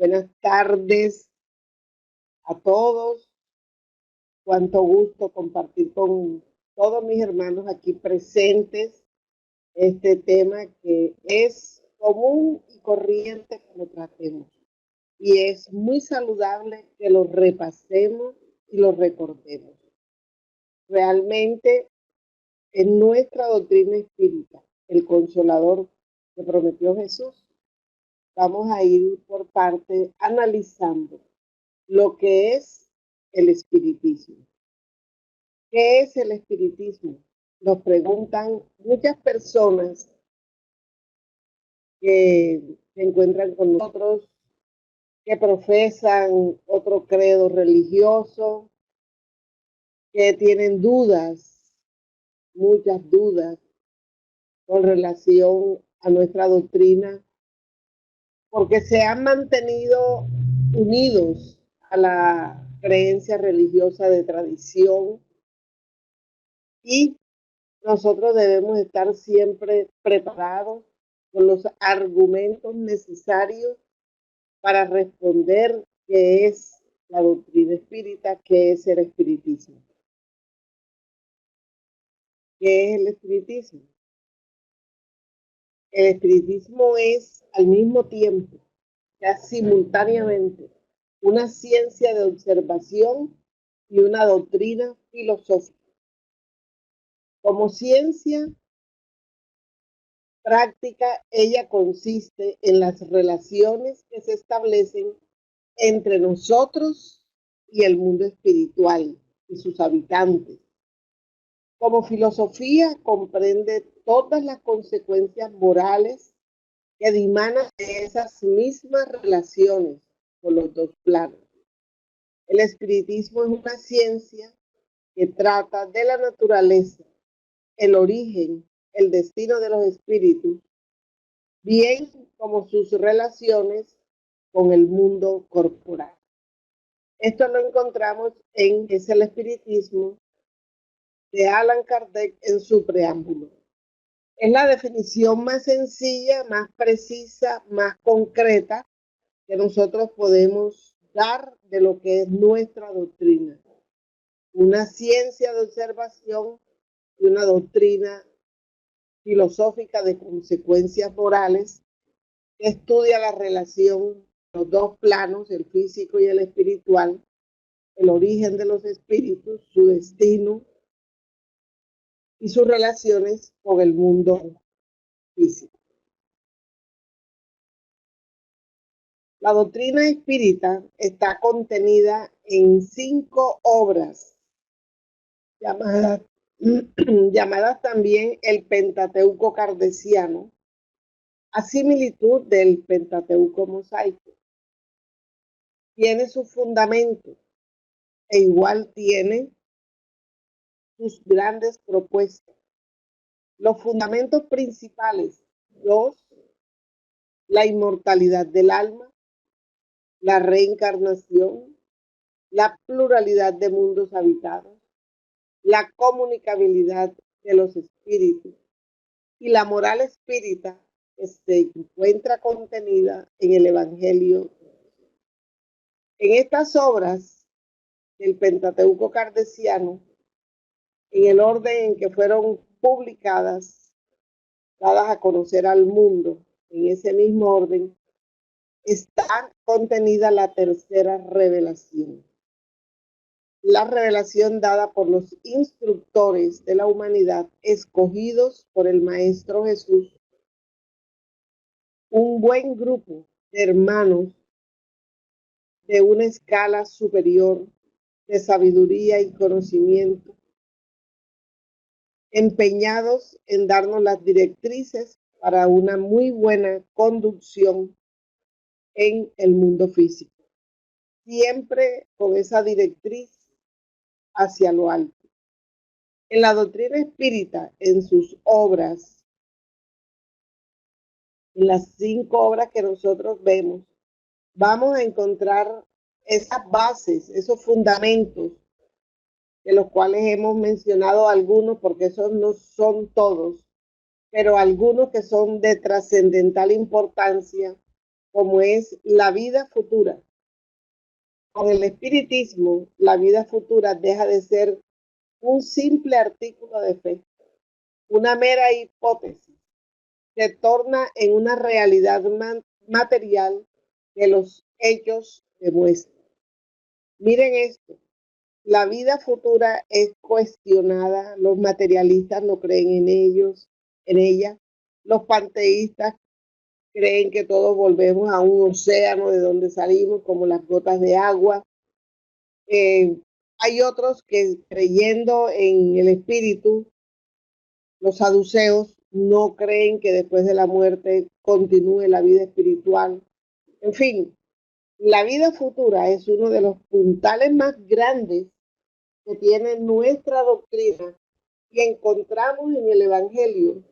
Buenas tardes a todos. Cuánto gusto compartir con todos mis hermanos aquí presentes este tema que es común y corriente que lo tratemos. Y es muy saludable que lo repasemos y lo recordemos. Realmente en nuestra doctrina espírita, el consolador que prometió Jesús, vamos a ir por parte analizando lo que es el espiritismo. ¿Qué es el espiritismo? Nos preguntan muchas personas que se encuentran con nosotros, que profesan otro credo religioso, que tienen dudas, muchas dudas con relación a nuestra doctrina, porque se han mantenido unidos a la creencia religiosa de tradición y nosotros debemos estar siempre preparados con los argumentos necesarios para responder qué es la doctrina espírita, qué es el espiritismo. ¿Qué es el espiritismo? El espiritismo es al mismo tiempo, ya simultáneamente, una ciencia de observación y una doctrina filosófica. Como ciencia práctica, ella consiste en las relaciones que se establecen entre nosotros y el mundo espiritual y sus habitantes. Como filosofía, comprende todas las consecuencias morales que dimanan de esas mismas relaciones con los dos planos. El espiritismo es una ciencia que trata de la naturaleza, el origen, el destino de los espíritus, bien como sus relaciones con el mundo corporal. Esto lo encontramos en Es el espiritismo de Allan Kardec en su preámbulo. Es la definición más sencilla, más precisa, más concreta que nosotros podemos dar de lo que es nuestra doctrina. Una ciencia de observación y una doctrina filosófica de consecuencias morales que estudia la relación de los dos planos, el físico y el espiritual, el origen de los espíritus, su destino y sus relaciones con el mundo físico. La doctrina espírita está contenida en 5 obras llamadas, llamadas también el Pentateuco Kardeciano, a similitud del Pentateuco mosaico. Tiene sus fundamentos e igual tiene sus grandes propuestas. Los fundamentos principales: 2, la inmortalidad del alma, la reencarnación, la pluralidad de mundos habitados, la comunicabilidad de los espíritus y la moral espírita que se encuentra contenida en el Evangelio. En estas obras del Pentateuco Kardeciano, en el orden en que fueron publicadas, dadas a conocer al mundo, en ese mismo orden, está contenida la tercera revelación. La revelación dada por los instructores de la humanidad, escogidos por el Maestro Jesús, un buen grupo de hermanos de una escala superior de sabiduría y conocimiento, empeñados en darnos las directrices para una muy buena conducción en el mundo físico, siempre con esa directriz hacia lo alto. En la doctrina espírita, en sus obras, en las 5 obras que nosotros vemos, vamos a encontrar esas bases, esos fundamentos, de los cuales hemos mencionado algunos, porque esos no son todos, pero algunos que son de trascendental importancia como es la vida futura. Con el espiritismo, la vida futura deja de ser un simple artículo de fe, una mera hipótesis, se torna en una realidad material que los hechos demuestran. Miren esto, la vida futura es cuestionada, los materialistas no creen en ella, los panteístas creen que todos volvemos a un océano de donde salimos como las gotas de agua. Hay otros que creyendo en el espíritu, los saduceos no creen que después de la muerte continúe la vida espiritual. En fin, la vida futura es uno de los puntales más grandes que tiene nuestra doctrina y encontramos en el Evangelio,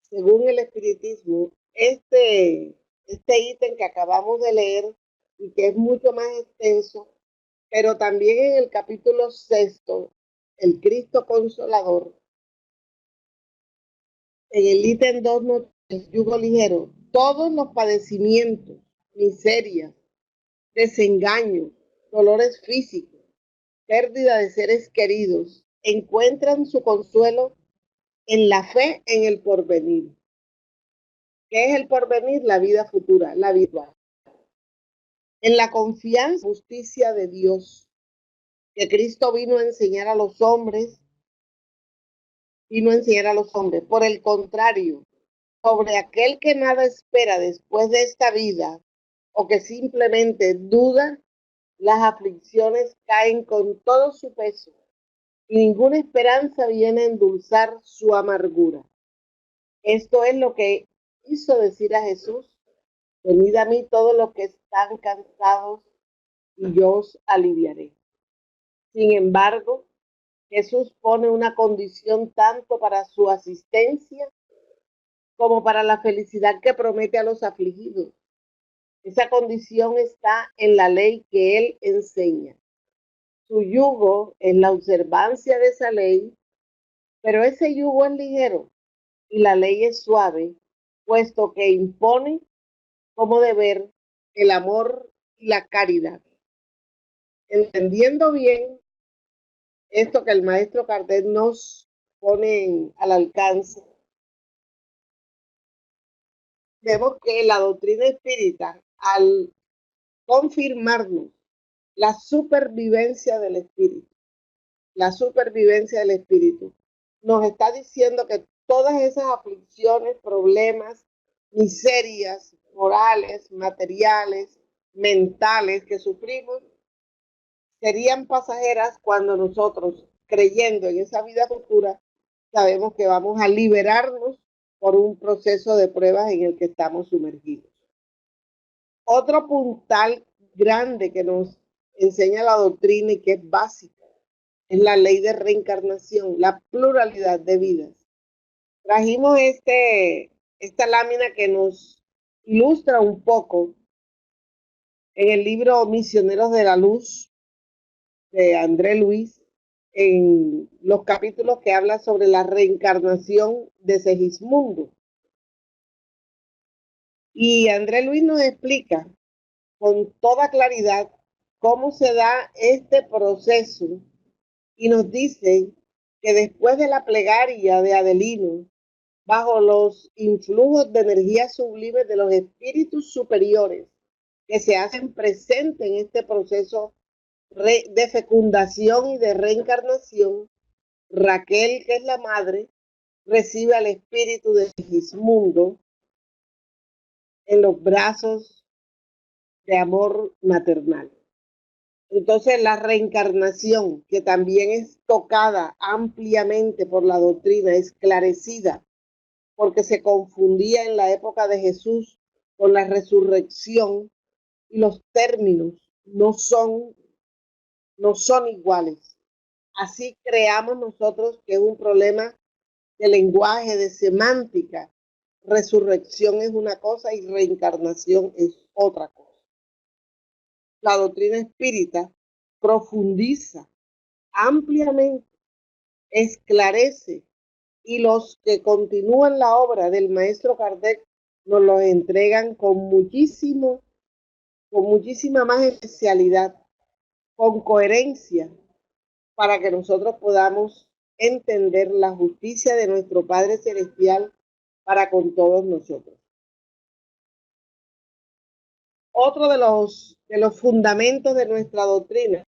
según el espiritismo, este ítem que acabamos de leer y que es mucho más extenso, pero también en el capítulo 6, el Cristo Consolador, en el ítem 2, el yugo ligero, todos los padecimientos, miserias, desengaños, dolores físicos, pérdida de seres queridos, encuentran su consuelo en la fe en el porvenir. ¿Qué es el porvenir? La vida futura, la vida. En la confianza y justicia de Dios, que Cristo vino a enseñar a los hombres, Por el contrario, sobre aquel que nada espera después de esta vida o que simplemente duda, las aflicciones caen con todo su peso y ninguna esperanza viene a endulzar su amargura. Esto es lo que hizo decir a Jesús: venid a mí todos los que están cansados y yo os aliviaré. Sin embargo, Jesús pone una condición tanto para su asistencia como para la felicidad que promete a los afligidos. Esa condición está en la ley que él enseña. Su yugo es la observancia de esa ley, pero ese yugo es ligero y la ley es suave, puesto que impone como deber el amor y la caridad. Entendiendo bien esto que el maestro Kardec nos pone al alcance, vemos que la doctrina espírita, al confirmarnos la supervivencia del espíritu, nos está diciendo que todas esas aflicciones, problemas, miserias morales, materiales, mentales que sufrimos, serían pasajeras cuando nosotros, creyendo en esa vida futura, sabemos que vamos a liberarnos por un proceso de pruebas en el que estamos sumergidos. Otro puntal grande que nos enseña la doctrina y que es básica es la ley de reencarnación, la pluralidad de vidas. Trajimos esta lámina que nos ilustra un poco en el libro Misioneros de la Luz de André Luis, en los capítulos que habla sobre la reencarnación de Segismundo. Y André Luis nos explica con toda claridad cómo se da este proceso y nos dice que después de la plegaria de Adelino, bajo los influjos de energía sublime de los espíritus superiores que se hacen presentes en este proceso de fecundación y de reencarnación, Raquel, que es la madre, recibe al espíritu de Segismundo en los brazos de amor maternal. Entonces la reencarnación, que también es tocada ampliamente por la doctrina, esclarecida, porque se confundía en la época de Jesús con la resurrección y los términos no son iguales. Así creamos nosotros que es un problema de lenguaje, de semántica. Resurrección es una cosa y reencarnación es otra cosa. La doctrina espírita profundiza ampliamente, esclarece, y los que continúan la obra del maestro Kardec nos los entregan con muchísima más especialidad, con coherencia, para que nosotros podamos entender la justicia de nuestro Padre Celestial para con todos nosotros. Otro de los fundamentos de nuestra doctrina,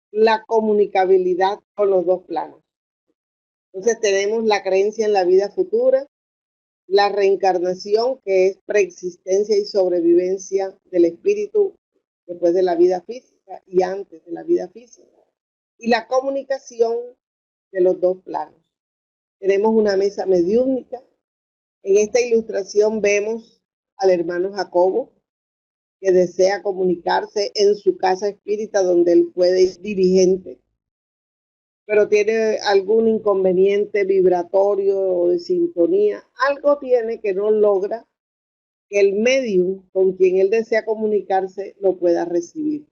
la comunicabilidad con los dos planos. Entonces tenemos la creencia en la vida futura, la reencarnación, que es preexistencia y sobrevivencia del espíritu después de la vida física y antes de la vida física, y la comunicación de los dos planos. Tenemos una mesa mediúnica. En esta ilustración vemos al hermano Jacobo, que desea comunicarse en su casa espírita, donde él puede ir dirigente, pero tiene algún inconveniente vibratorio o de sintonía. Algo tiene que no logra que el medium con quien él desea comunicarse lo pueda recibir.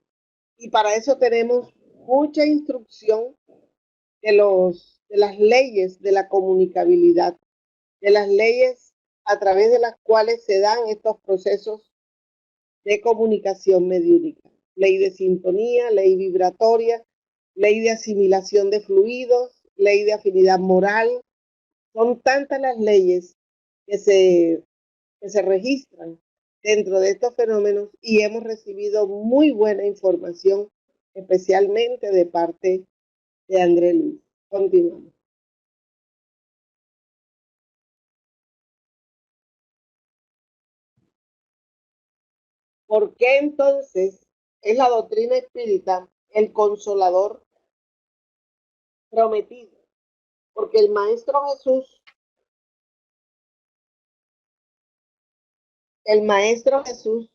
Y para eso tenemos mucha instrucción de las leyes de la comunicabilidad, de las leyes a través de las cuales se dan estos procesos de comunicación mediúnica. Ley de sintonía, ley vibratoria, ley de asimilación de fluidos, ley de afinidad moral. Son tantas las leyes que se registran dentro de estos fenómenos, y hemos recibido muy buena información, especialmente de parte de André Luis. Continuamos. ¿Por qué entonces es la doctrina espírita el consolador prometido? Porque el Maestro Jesús,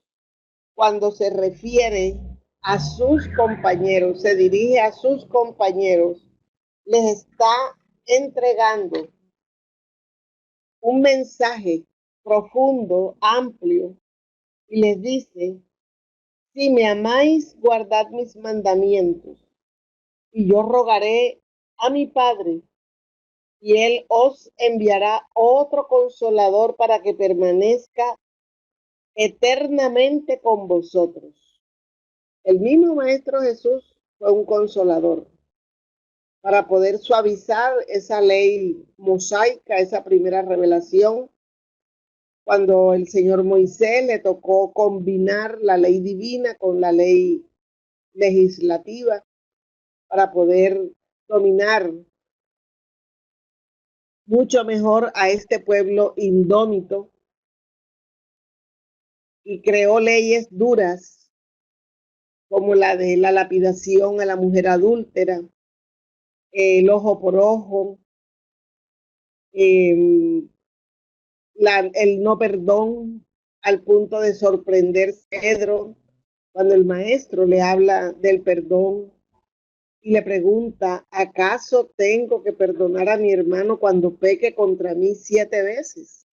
cuando se refiere a sus compañeros, se dirige a sus compañeros, les está entregando un mensaje profundo, amplio, y les dice: si me amáis, guardad mis mandamientos, y yo rogaré a mi Padre, y él os enviará otro consolador para que permanezca eternamente con vosotros. El mismo Maestro Jesús fue un consolador para poder suavizar esa ley mosaica, esa primera revelación, cuando el Señor Moisés le tocó combinar la ley divina con la ley legislativa para poder dominar mucho mejor a este pueblo indómito, y creó leyes duras como la de la lapidación a la mujer adúltera, el ojo por ojo, el no perdón, al punto de sorprender Pedro cuando el maestro le habla del perdón y le pregunta: ¿acaso tengo que perdonar a mi hermano cuando peque contra mí 7 veces?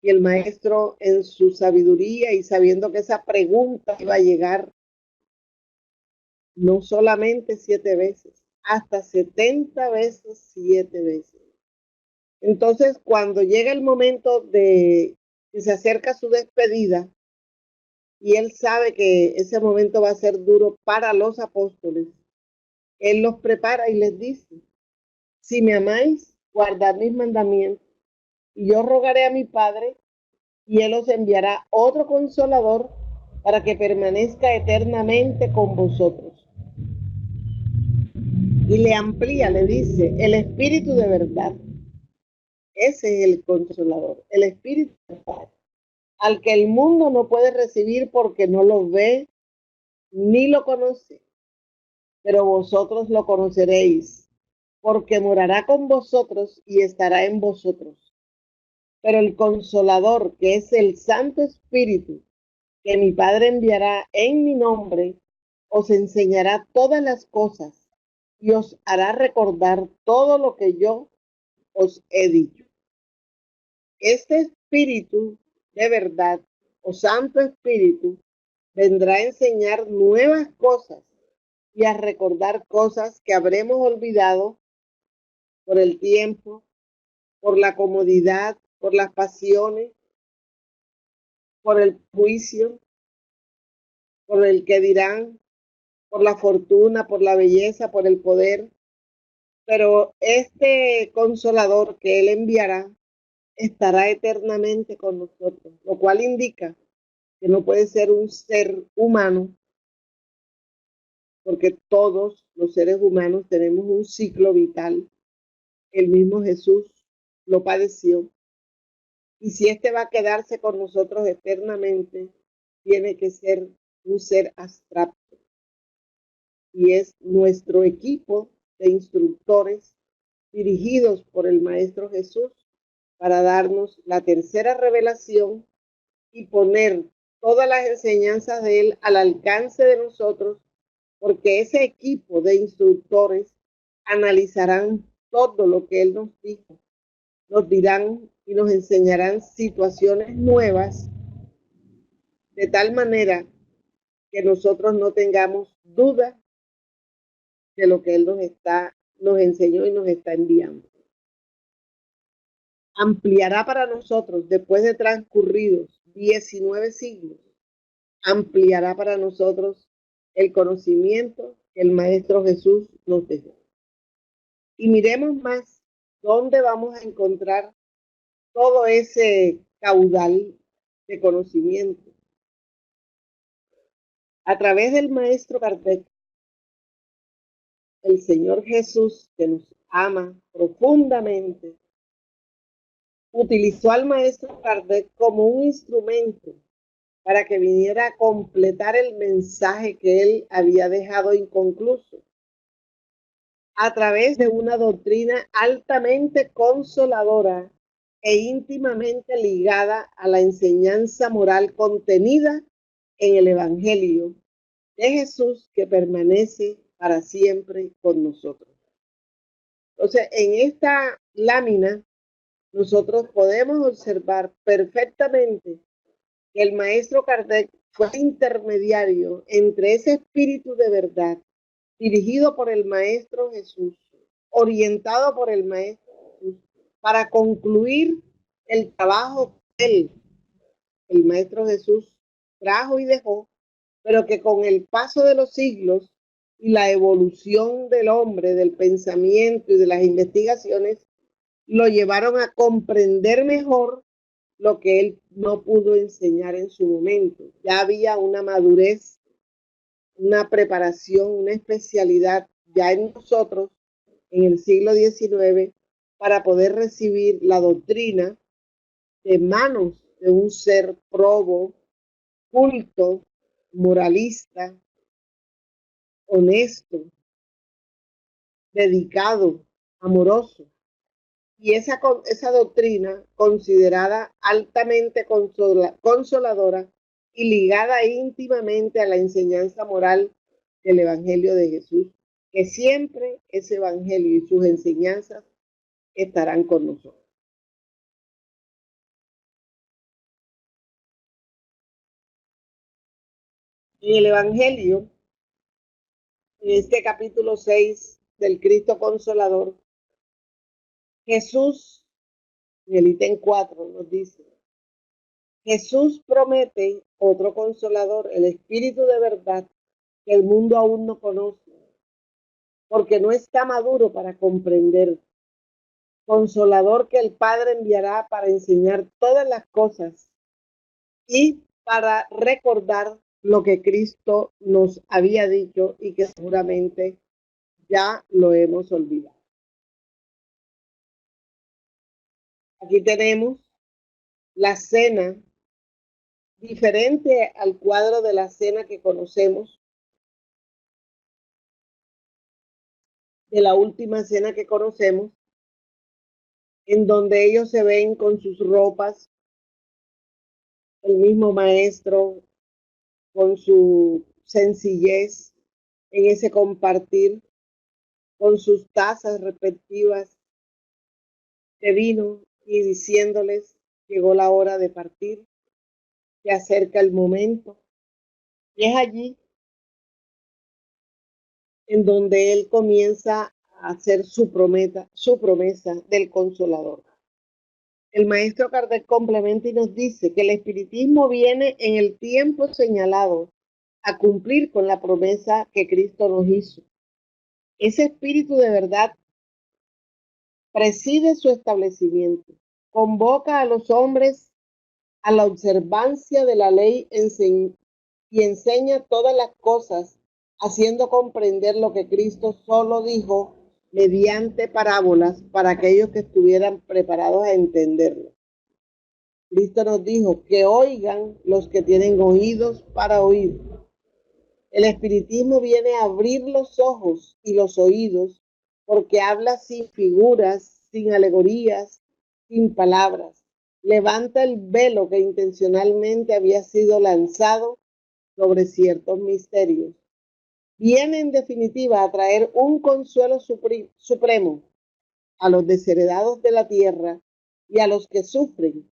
Y el maestro, en su sabiduría y sabiendo que esa pregunta iba a llegar no solamente 7 veces, hasta 70 veces 7 veces. Entonces, cuando llega el momento de que se acerca su despedida, y él sabe que ese momento va a ser duro para los apóstoles, él los prepara y les dice: si me amáis, guardad mis mandamientos, y yo rogaré a mi Padre, y él os enviará otro consolador para que permanezca eternamente con vosotros. Y le amplía, le dice: el Espíritu de verdad. Ese es el consolador, el Espíritu de verdad, al que el mundo no puede recibir porque no lo ve ni lo conoce, pero vosotros lo conoceréis, porque morará con vosotros y estará en vosotros. Pero el consolador, que es el Santo Espíritu, que mi Padre enviará en mi nombre, os enseñará todas las cosas y os hará recordar todo lo que yo os he dicho. Este Espíritu de verdad, o Santo Espíritu, vendrá a enseñar nuevas cosas y a recordar cosas que habremos olvidado por el tiempo, por la comodidad, por las pasiones, por el juicio, por el que dirán, por la fortuna, por la belleza, por el poder. Pero este consolador que Él enviará estará eternamente con nosotros, lo cual indica que no puede ser un ser humano, porque todos los seres humanos tenemos un ciclo vital. El mismo Jesús lo padeció. Y si este va a quedarse con nosotros eternamente, tiene que ser un ser abstracto. Y es nuestro equipo de instructores dirigidos por el Maestro Jesús para darnos la tercera revelación y poner todas las enseñanzas de Él al alcance de nosotros, porque ese equipo de instructores analizarán todo lo que Él nos dijo, nos dirán y nos enseñarán situaciones nuevas, de tal manera que nosotros no tengamos duda de lo que Él nos enseñó y nos está enviando. Ampliará para nosotros, después de transcurridos 19 siglos, ampliará para nosotros el conocimiento que el Maestro Jesús nos dejó. Y miremos más dónde vamos a encontrar todo ese caudal de conocimiento. A través del Maestro Kardec, el Señor Jesús, que nos ama profundamente, utilizó al Maestro Kardec como un instrumento para que viniera a completar el mensaje que él había dejado inconcluso, a través de una doctrina altamente consoladora e íntimamente ligada a la enseñanza moral contenida en el Evangelio de Jesús, que permanece para siempre con nosotros. Entonces, en esta lámina nosotros podemos observar perfectamente que el Maestro Kardec fue intermediario entre ese espíritu de verdad dirigido por el Maestro Jesús, orientado por el Maestro Jesús, para concluir el trabajo que él, el Maestro Jesús, trajo y dejó, pero que con el paso de los siglos y la evolución del hombre, del pensamiento y de las investigaciones, lo llevaron a comprender mejor lo que él no pudo enseñar en su momento. Ya había una madurez, una preparación, una especialidad ya en nosotros en el siglo XIX para poder recibir la doctrina de manos de un ser probo, culto, moralista, honesto, dedicado, amoroso. Y esa doctrina, considerada altamente consoladora y ligada íntimamente a la enseñanza moral del Evangelio de Jesús, que siempre ese Evangelio y sus enseñanzas estarán con nosotros. En el Evangelio, en este capítulo 6 del Cristo Consolador, Jesús, en el ítem 4, nos dice: Jesús promete otro consolador, el Espíritu de verdad, que el mundo aún no conoce, porque no está maduro para comprender. Consolador que el Padre enviará para enseñar todas las cosas y para recordar lo que Cristo nos había dicho y que seguramente ya lo hemos olvidado. Aquí tenemos la cena, diferente al cuadro de la cena que conocemos, de la última cena que conocemos, en donde ellos se ven con sus ropas, el mismo maestro con su sencillez en ese compartir, con sus tazas respectivas de vino y diciéndoles: llegó la hora de partir, se acerca el momento. Y es allí en donde él comienza a hacer su promesa del Consolador. el maestro Kardec complementa y nos dice que el espiritismo viene en el tiempo señalado a cumplir con la promesa que Cristo nos hizo. Ese espíritu de verdad preside su establecimiento, convoca a los hombres a la observancia de la ley y enseña todas las cosas, haciendo comprender lo que Cristo solo dijo mediante parábolas para aquellos que estuvieran preparados a entenderlo. Cristo nos dijo que oigan los que tienen oídos para oír. El espiritismo viene a abrir los ojos y los oídos porque habla sin figuras, sin alegorías, sin palabras. Levanta el velo que intencionalmente había sido lanzado sobre ciertos misterios. Viene en definitiva a traer un consuelo supremo a los desheredados de la tierra y a los que sufren,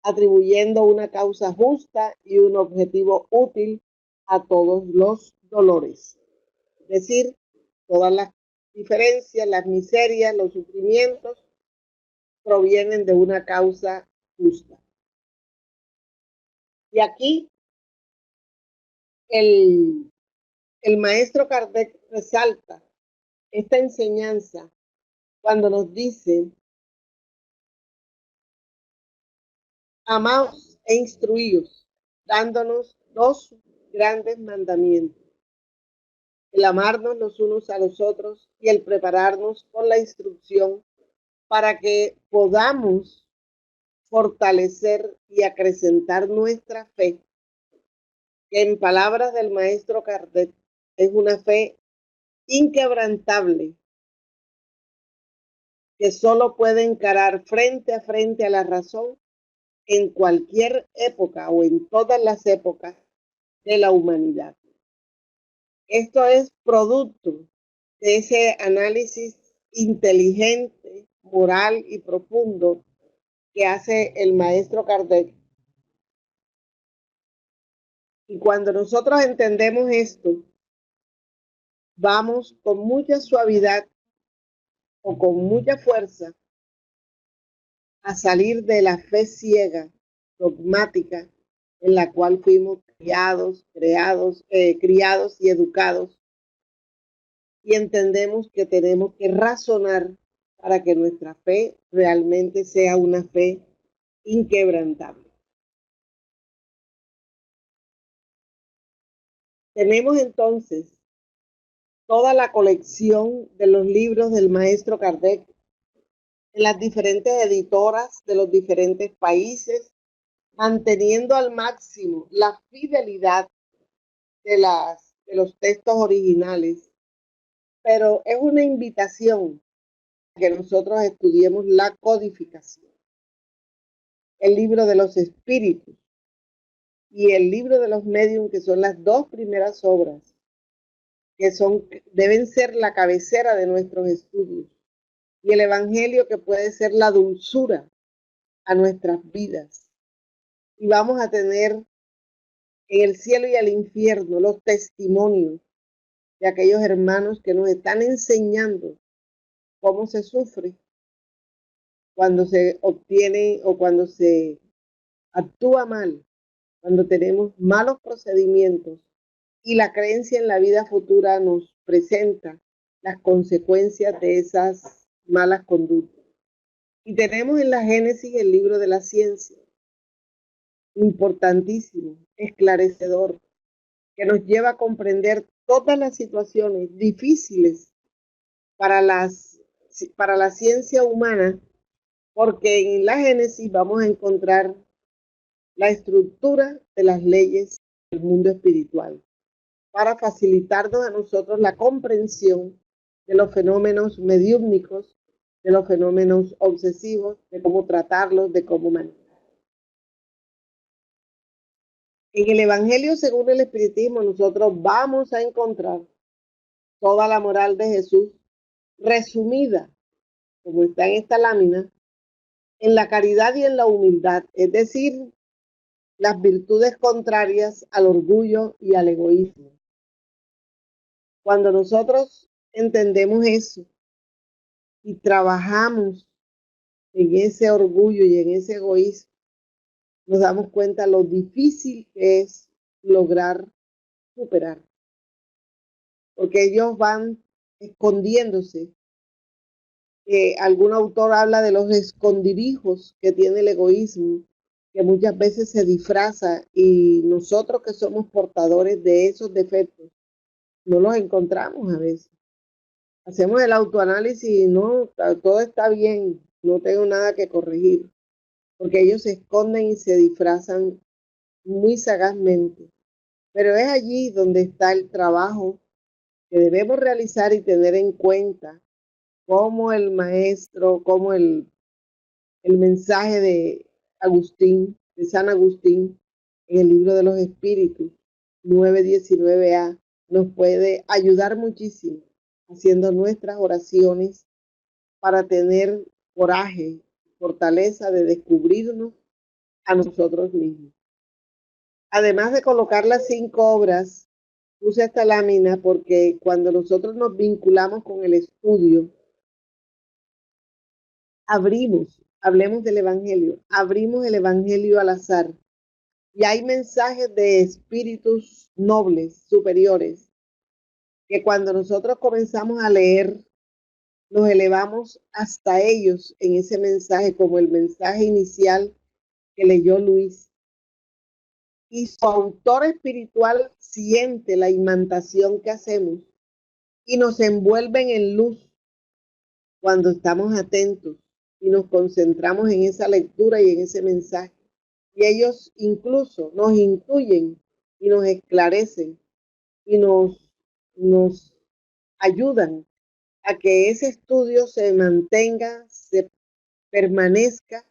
atribuyendo una causa justa y un objetivo útil a todos los dolores. Es decir, todas las diferencias, las miserias, los sufrimientos provienen de una causa justa. Y aquí el maestro Kardec resalta esta enseñanza cuando nos dice: amaos e instruíos, dándonos dos grandes mandamientos: el amarnos los unos a los otros y el prepararnos con la instrucción para que podamos fortalecer y acrecentar nuestra fe, que en palabras del maestro Kardec es una fe inquebrantable, que solo puede encarar frente a frente a la razón en cualquier época o en todas las épocas de la humanidad. Esto es producto de ese análisis inteligente, moral y profundo que hace el maestro Kardec. Y cuando nosotros entendemos esto, vamos con mucha suavidad o con mucha fuerza a salir de la fe ciega, dogmática, en la cual fuimos criados y educados, y entendemos que tenemos que razonar para que nuestra fe realmente sea una fe inquebrantable. Tenemos entonces toda la colección de los libros del maestro Kardec en las diferentes editoras de los diferentes países, manteniendo al máximo la fidelidad de los textos originales. Pero es una invitación a que nosotros estudiemos la codificación. El libro de los espíritus y el libro de los médiuns, que son las dos primeras obras, que deben ser la cabecera de nuestros estudios, y el Evangelio, que puede ser la dulzura a nuestras vidas. Y vamos a tener en el cielo y el infierno los testimonios de aquellos hermanos que nos están enseñando cómo se sufre cuando se obtiene o cuando se actúa mal, cuando tenemos malos procedimientos y la creencia en la vida futura nos presenta las consecuencias de esas malas conductas. Y tenemos en la Génesis el libro de la ciencia, importantísimo, esclarecedor, que nos lleva a comprender todas las situaciones difíciles para la ciencia humana, porque en la Génesis vamos a encontrar la estructura de las leyes del mundo espiritual, para facilitarnos a nosotros la comprensión de los fenómenos mediúmnicos, de los fenómenos obsesivos, de cómo tratarlos, de cómo manejarlos. En el Evangelio según el Espiritismo nosotros vamos a encontrar toda la moral de Jesús resumida, como está en esta lámina, en la caridad y en la humildad, es decir, las virtudes contrarias al orgullo y al egoísmo. Cuando nosotros entendemos eso y trabajamos en ese orgullo y en ese egoísmo, nos damos cuenta lo difícil que es lograr superar, porque ellos van escondiéndose. Algún autor habla de los escondrijos que tiene el egoísmo, que muchas veces se disfraza y nosotros que somos portadores de esos defectos, no los encontramos a veces. Hacemos el autoanálisis y no, todo está bien, no tengo nada que corregir, porque ellos se esconden y se disfrazan muy sagazmente. Pero es allí donde está el trabajo que debemos realizar y tener en cuenta como el maestro, como el mensaje de Agustín, de San Agustín, en el libro de los Espíritus 9:19a, nos puede ayudar muchísimo haciendo nuestras oraciones para tener coraje, fortaleza de descubrirnos a nosotros mismos. Además de colocar las 5 obras, puse esta lámina porque cuando nosotros nos vinculamos con el estudio, hablemos del Evangelio, abrimos el Evangelio al azar. Y hay mensajes de espíritus nobles, superiores, que cuando nosotros comenzamos a leer, nos elevamos hasta ellos en ese mensaje, como el mensaje inicial que leyó Luis. Y su autor espiritual siente la imantación que hacemos y nos envuelven en luz cuando estamos atentos y nos concentramos en esa lectura y en ese mensaje. Y ellos incluso nos intuyen y nos esclarecen y nos ayudan a que ese estudio se mantenga, se permanezca,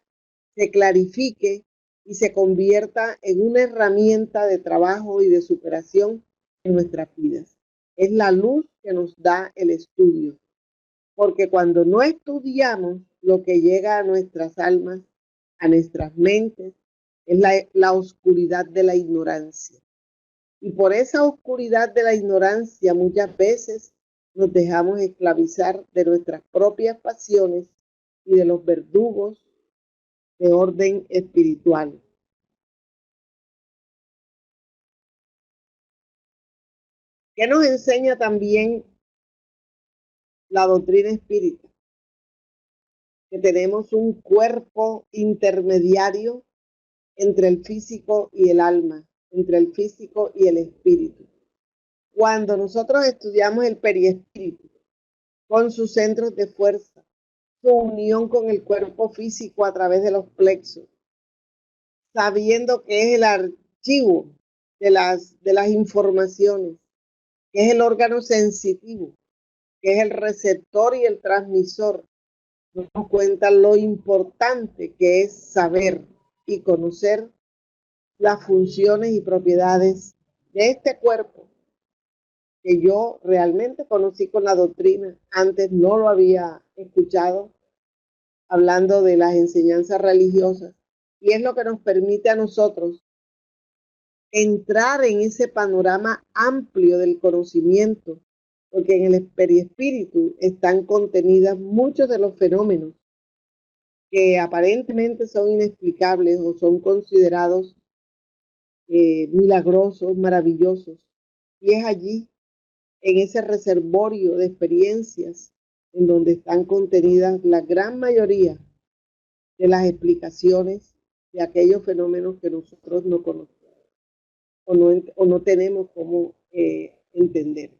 se clarifique y se convierta en una herramienta de trabajo y de superación en nuestras vidas. Es la luz que nos da el estudio, porque cuando no estudiamos, lo que llega a nuestras almas, a nuestras mentes, es la oscuridad de la ignorancia. Y por esa oscuridad de la ignorancia muchas veces nos dejamos esclavizar de nuestras propias pasiones y de los verdugos de orden espiritual. ¿Qué nos enseña también la doctrina espírita? Que tenemos un cuerpo intermediario entre el físico y el alma, entre el físico y el espíritu. Cuando nosotros estudiamos el periespíritu, con sus centros de fuerza, su unión con el cuerpo físico a través de los plexos, sabiendo que es el archivo de las informaciones, que es el órgano sensitivo, que es el receptor y el transmisor, nos damos cuenta lo importante que es saber y conocer las funciones y propiedades de este cuerpo que yo realmente conocí con la doctrina. Antes no lo había escuchado hablando de las enseñanzas religiosas, y es lo que nos permite a nosotros entrar en ese panorama amplio del conocimiento, porque en el periespíritu están contenidas muchos de los fenómenos que aparentemente son inexplicables o son considerados milagrosos, maravillosos. Y es allí, en ese reservorio de experiencias, en donde están contenidas la gran mayoría de las explicaciones de aquellos fenómenos que nosotros no conocemos o no tenemos cómo entender.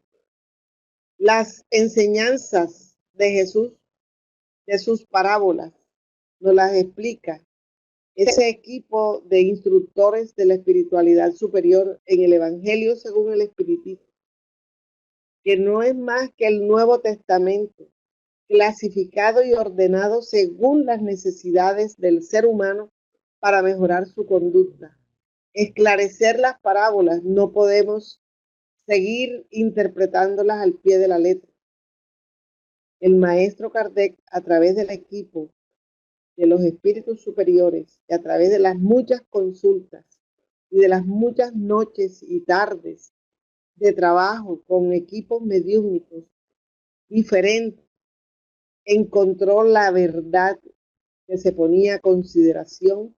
Las enseñanzas de Jesús, de sus parábolas, nos las explica ese equipo de instructores de la espiritualidad superior en el Evangelio según el Espiritismo, que no es más que el Nuevo Testamento, clasificado y ordenado según las necesidades del ser humano para mejorar su conducta. Esclarecer las parábolas, no podemos seguir interpretándolas al pie de la letra. El maestro Kardec, a través del equipo de los espíritus superiores y a través de las muchas consultas y de las muchas noches y tardes de trabajo con equipos mediúmnicos diferentes, encontró la verdad que se ponía a consideración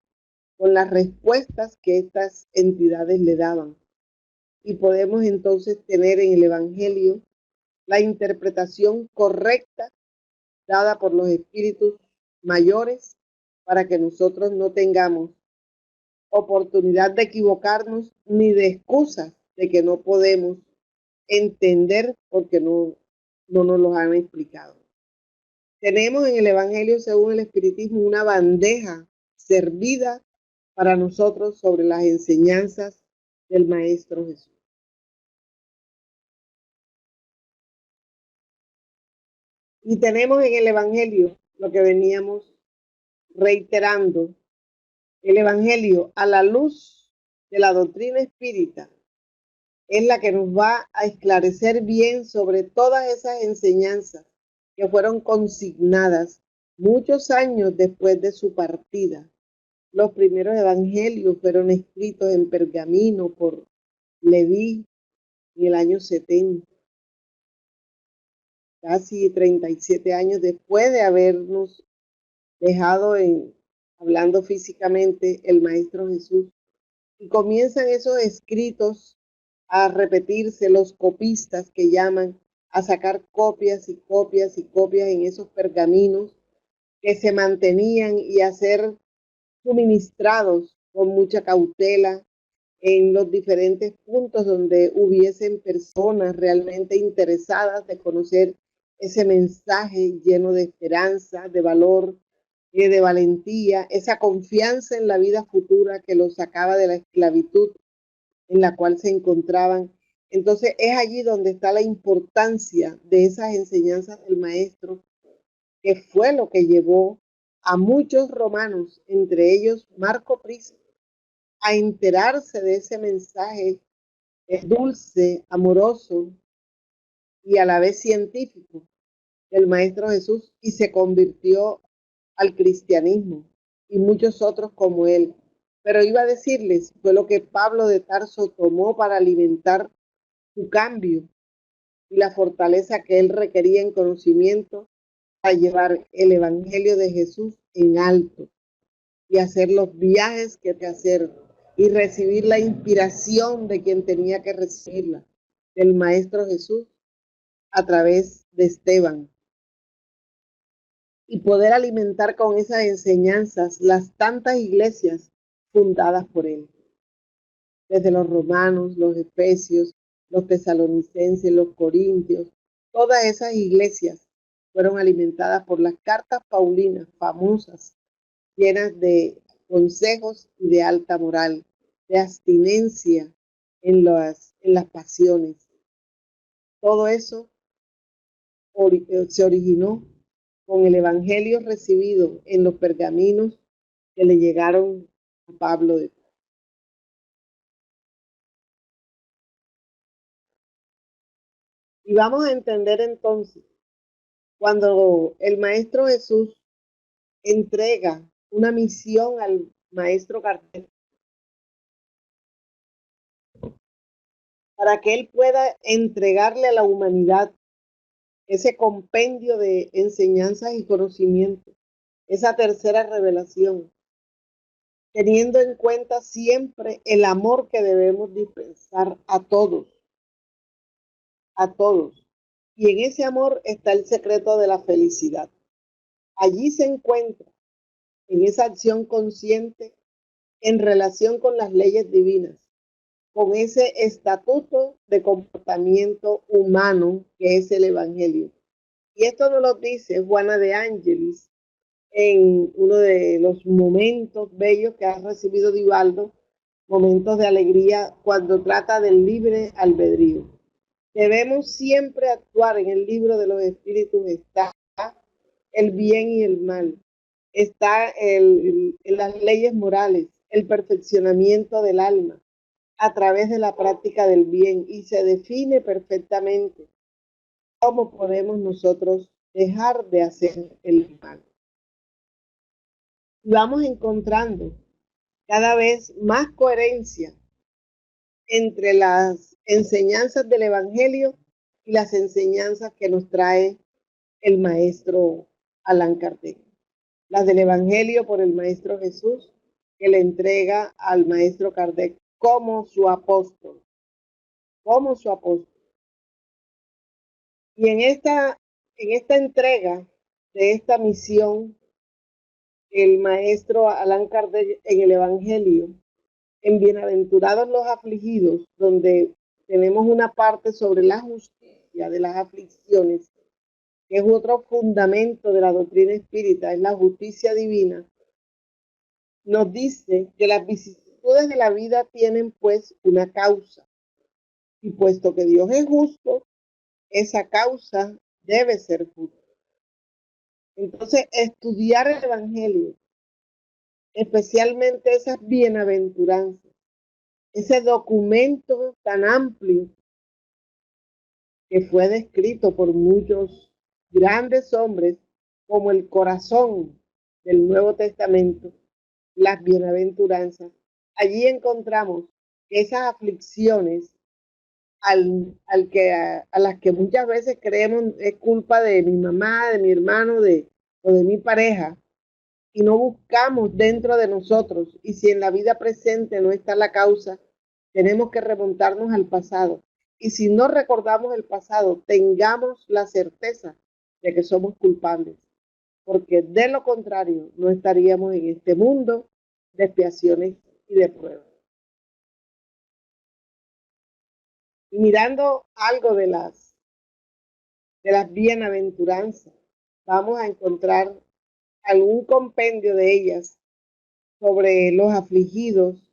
con las respuestas que estas entidades le daban. Y podemos entonces tener en el Evangelio la interpretación correcta dada por los espíritus mayores para que nosotros no tengamos oportunidad de equivocarnos ni de excusas de que no podemos entender porque no nos lo han explicado. Tenemos en el Evangelio, según el Espiritismo, una bandeja servida para nosotros sobre las enseñanzas del Maestro Jesús. Y tenemos en el Evangelio lo que veníamos reiterando, el Evangelio a la luz de la doctrina espírita es la que nos va a esclarecer bien sobre todas esas enseñanzas que fueron consignadas muchos años después de su partida. Los primeros evangelios fueron escritos en pergamino por Leví en el año 70, casi 37 años después de habernos dejado hablando físicamente el Maestro Jesús. Y comienzan esos escritos a repetirse, los copistas que llaman, a sacar copias y copias y copias en esos pergaminos que se mantenían y a ser suministrados con mucha cautela en los diferentes puntos donde hubiesen personas realmente interesadas de conocer ese mensaje lleno de esperanza, de valor, de valentía, esa confianza en la vida futura que los sacaba de la esclavitud en la cual se encontraban. Entonces es allí donde está la importancia de esas enseñanzas del Maestro, que fue lo que llevó a muchos romanos, entre ellos Marco Prisco, a enterarse de ese mensaje dulce, amoroso y a la vez científico del Maestro Jesús, y se convirtió al cristianismo y muchos otros como él. Pero iba a decirles, fue lo que Pablo de Tarso tomó para alimentar su cambio y la fortaleza que él requería en conocimiento para llevar el Evangelio de Jesús en alto y hacer los viajes que hay que hacer y recibir la inspiración de quien tenía que recibirla, del Maestro Jesús a través de Esteban, y poder alimentar con esas enseñanzas las tantas iglesias fundadas por él, desde los romanos, los efesios, los tesalonicenses, los corintios. Todas esas iglesias fueron alimentadas por las cartas paulinas famosas, llenas de consejos y de alta moral, de abstinencia en las pasiones. Todo eso se originó con el evangelio recibido en los pergaminos que le llegaron a Pablo de Tarso. Y vamos a entender entonces, cuando el Maestro Jesús entrega una misión al Maestro Cartel para que él pueda entregarle a la humanidad ese compendio de enseñanzas y conocimientos, esa tercera revelación, teniendo en cuenta siempre el amor que debemos dispensar a todos, a todos. Y en ese amor está el secreto de la felicidad. Allí se encuentra, en esa acción consciente, en relación con las leyes divinas, con ese estatuto de comportamiento humano que es el Evangelio. Y esto nos lo dice Juana de Ángelis en uno de los momentos bellos que ha recibido Divaldo, momentos de alegría cuando trata del libre albedrío. Debemos siempre actuar en el libro de los espíritus, está el bien y el mal, está en las leyes morales, el perfeccionamiento del alma a través de la práctica del bien, y se define perfectamente cómo podemos nosotros dejar de hacer el mal. Y vamos encontrando cada vez más coherencia entre las enseñanzas del Evangelio y las enseñanzas que nos trae el maestro Allan Kardec. la del Evangelio por el Maestro Jesús, que le entrega al Maestro Kardec como su apóstol, como su apóstol. Y en esta entrega de esta misión, el Maestro Allan Kardec en el Evangelio, en Bienaventurados los afligidos, donde tenemos una parte sobre la justicia de las aflicciones, que es otro fundamento de la doctrina espírita, es la justicia divina, nos dice que las vicisitudes de la vida tienen pues una causa. Y puesto que Dios es justo, esa causa debe ser justa. Entonces, estudiar el Evangelio, especialmente esas bienaventuranzas, ese documento tan amplio que fue descrito por muchos grandes hombres como el corazón del Nuevo Testamento, las bienaventuranzas. Allí encontramos que esas aflicciones a las que muchas veces creemos es culpa de mi mamá, de mi hermano, o de mi pareja, y no buscamos dentro de nosotros. Y si en la vida presente no está la causa, tenemos que remontarnos al pasado. Y si no recordamos el pasado, tengamos la certeza de que somos culpables, porque de lo contrario no estaríamos en este mundo de expiaciones y de pruebas. Y mirando algo de las bienaventuranzas, vamos a encontrar algún compendio de ellas sobre los afligidos,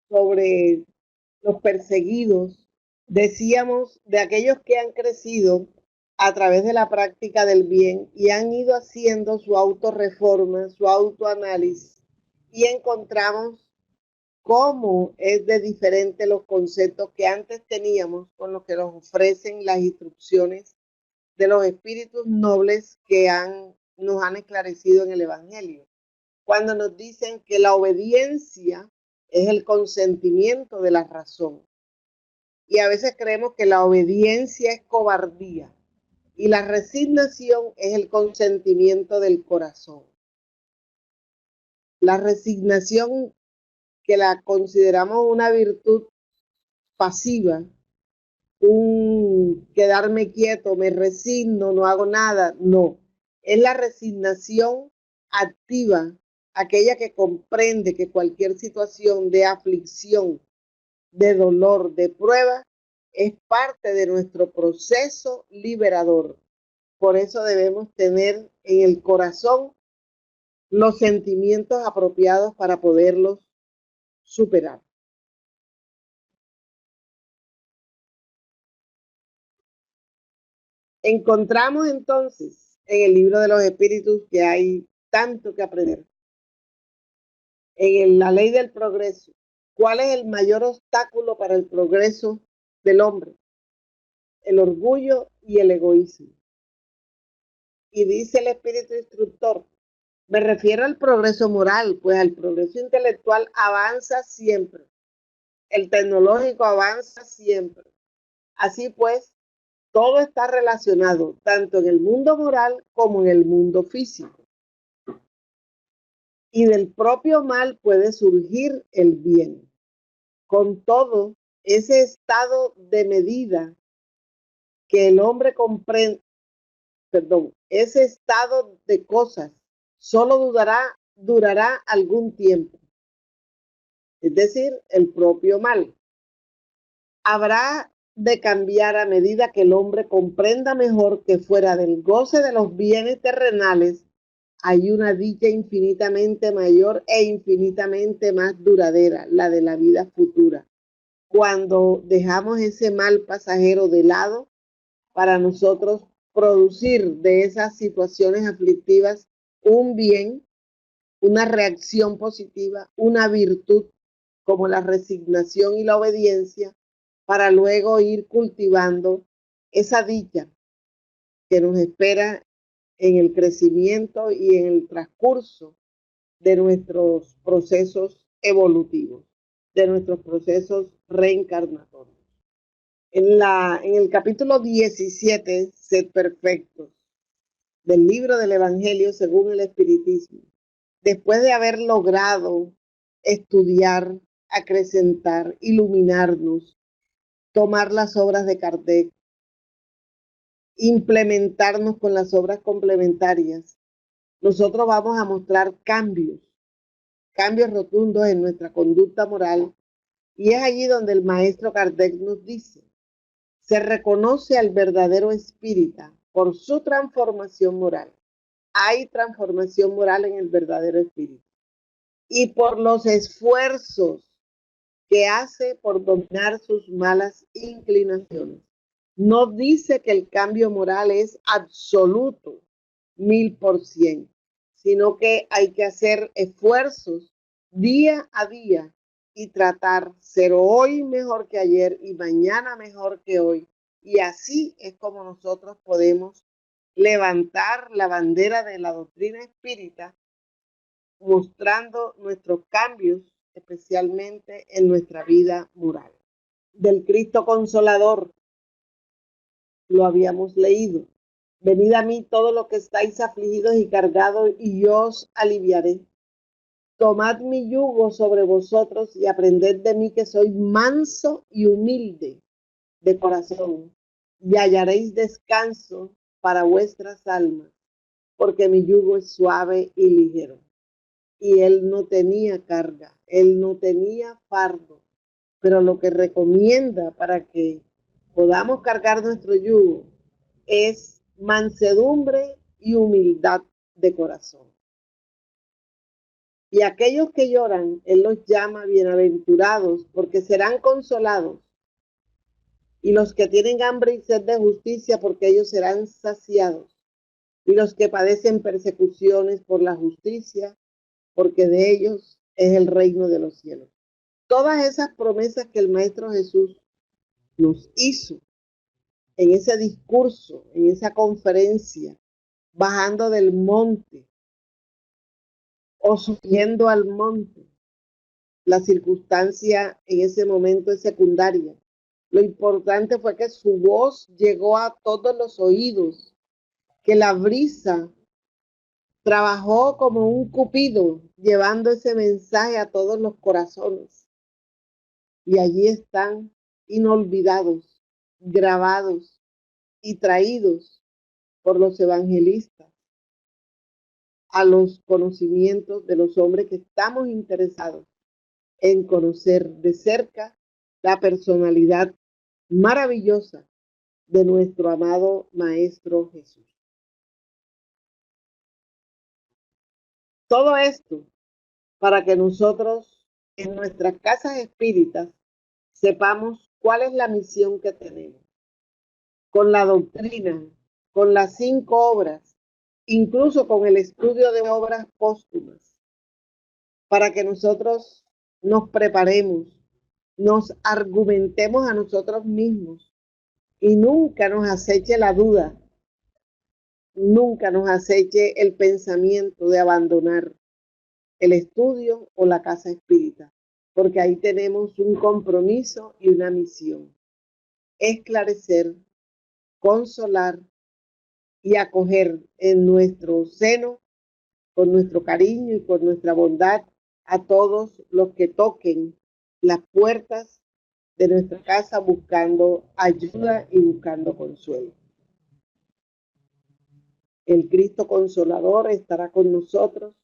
sobre los perseguidos. Decíamos de aquellos que han crecido a través de la práctica del bien y han ido haciendo su autorreforma, su autoanálisis, y encontramos cómo es de diferente los conceptos que antes teníamos con los que nos ofrecen las instrucciones de los espíritus nobles que nos han esclarecido en el Evangelio. Cuando nos dicen que la obediencia es el consentimiento de la razón. Y a veces creemos que la obediencia es cobardía y la resignación es el consentimiento del corazón. La resignación, que la consideramos una virtud pasiva, un quedarme quieto, me resigno, no hago nada, no. Es la resignación activa, aquella que comprende que cualquier situación de aflicción, de dolor, de prueba, es parte de nuestro proceso liberador. Por eso debemos tener en el corazón los sentimientos apropiados para poderlos superar. Encontramos entonces en el libro de los espíritus que hay tanto que aprender. En la ley del progreso, ¿cuál es el mayor obstáculo para el progreso del hombre? El orgullo y el egoísmo. Y dice el espíritu instructor, me refiero al progreso moral, pues el progreso intelectual avanza siempre, el tecnológico avanza siempre. Así pues, todo está relacionado, tanto en el mundo moral como en el mundo físico. Y del propio mal puede surgir el bien. Con todo, ese estado de medida que el hombre comprende, ese estado de cosas solo durará algún tiempo. Es decir, el propio mal. Habrá de cambiar a medida que el hombre comprenda mejor que fuera del goce de los bienes terrenales hay una dicha infinitamente mayor e infinitamente más duradera, la de la vida futura. Cuando dejamos ese mal pasajero de lado para nosotros producir de esas situaciones aflictivas un bien, una reacción positiva, una virtud como la resignación y la obediencia, para luego ir cultivando esa dicha que nos espera en el crecimiento y en el transcurso de nuestros procesos evolutivos, de nuestros procesos reencarnatorios. En el capítulo 17, Sed Perfectos, del libro del Evangelio según el Espiritismo, después de haber logrado estudiar, acrecentar, iluminarnos, tomar las obras de Kardec, implementarnos con las obras complementarias, nosotros vamos a mostrar cambios rotundos en nuestra conducta moral, y es allí donde el maestro Kardec nos dice: se reconoce al verdadero espírita por su transformación moral. Hay transformación moral en el verdadero espíritu. Y por los esfuerzos que hace por dominar sus malas inclinaciones. No dice que el cambio moral es absoluto, 1000%, sino que hay que hacer esfuerzos día a día y tratar ser hoy mejor que ayer y mañana mejor que hoy. Y así es como nosotros podemos levantar la bandera de la doctrina espírita, mostrando nuestros cambios, especialmente en nuestra vida moral. Del Cristo Consolador, lo habíamos leído. Venid a mí todos los que estáis afligidos y cargados, y yo os aliviaré. Tomad mi yugo sobre vosotros y aprended de mí, que soy manso y humilde de corazón, y hallaréis descanso para vuestras almas, porque mi yugo es suave y ligero. Y él no tenía carga, él no tenía fardo, pero lo que recomienda para que podamos cargar nuestro yugo es mansedumbre y humildad de corazón. Y aquellos que lloran, él los llama bienaventurados, porque serán consolados. Y los que tienen hambre y sed de justicia, porque ellos serán saciados. Y los que padecen persecuciones por la justicia, porque de ellos es el reino de los cielos. Todas esas promesas que el Maestro Jesús nos hizo en ese discurso, en esa conferencia, bajando del monte o subiendo al monte, la circunstancia en ese momento es secundaria. Lo importante fue que su voz llegó a todos los oídos, que la brisa trabajó como un cupido, llevando ese mensaje a todos los corazones. Y allí están inolvidados, grabados y traídos por los evangelistas a los conocimientos de los hombres que estamos interesados en conocer de cerca la personalidad maravillosa de nuestro amado Maestro Jesús. Todo esto para que nosotros en nuestras casas espíritas sepamos cuál es la misión que tenemos, con la doctrina, con las 5 obras, incluso con el estudio de obras póstumas, para que nosotros nos preparemos, nos argumentemos a nosotros mismos y nunca nos aceche la duda, nunca nos aceche el pensamiento de abandonar el estudio o la casa espírita, porque ahí tenemos un compromiso y una misión: esclarecer, consolar y acoger en nuestro seno, con nuestro cariño y con nuestra bondad, a todos los que toquen las puertas de nuestra casa buscando ayuda y buscando consuelo. El Cristo Consolador estará con nosotros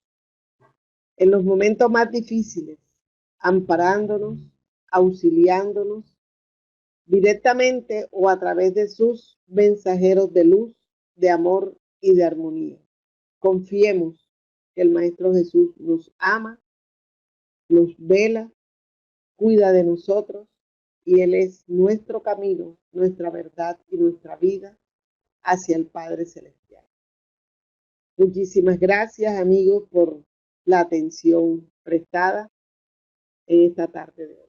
en los momentos más difíciles, amparándonos, auxiliándonos, directamente o a través de sus mensajeros de luz, de amor y de armonía. Confiemos que el Maestro Jesús nos ama, nos vela, cuida de nosotros, y Él es nuestro camino, nuestra verdad y nuestra vida hacia el Padre Celestial. Muchísimas gracias, amigos, por la atención prestada en esta tarde de hoy.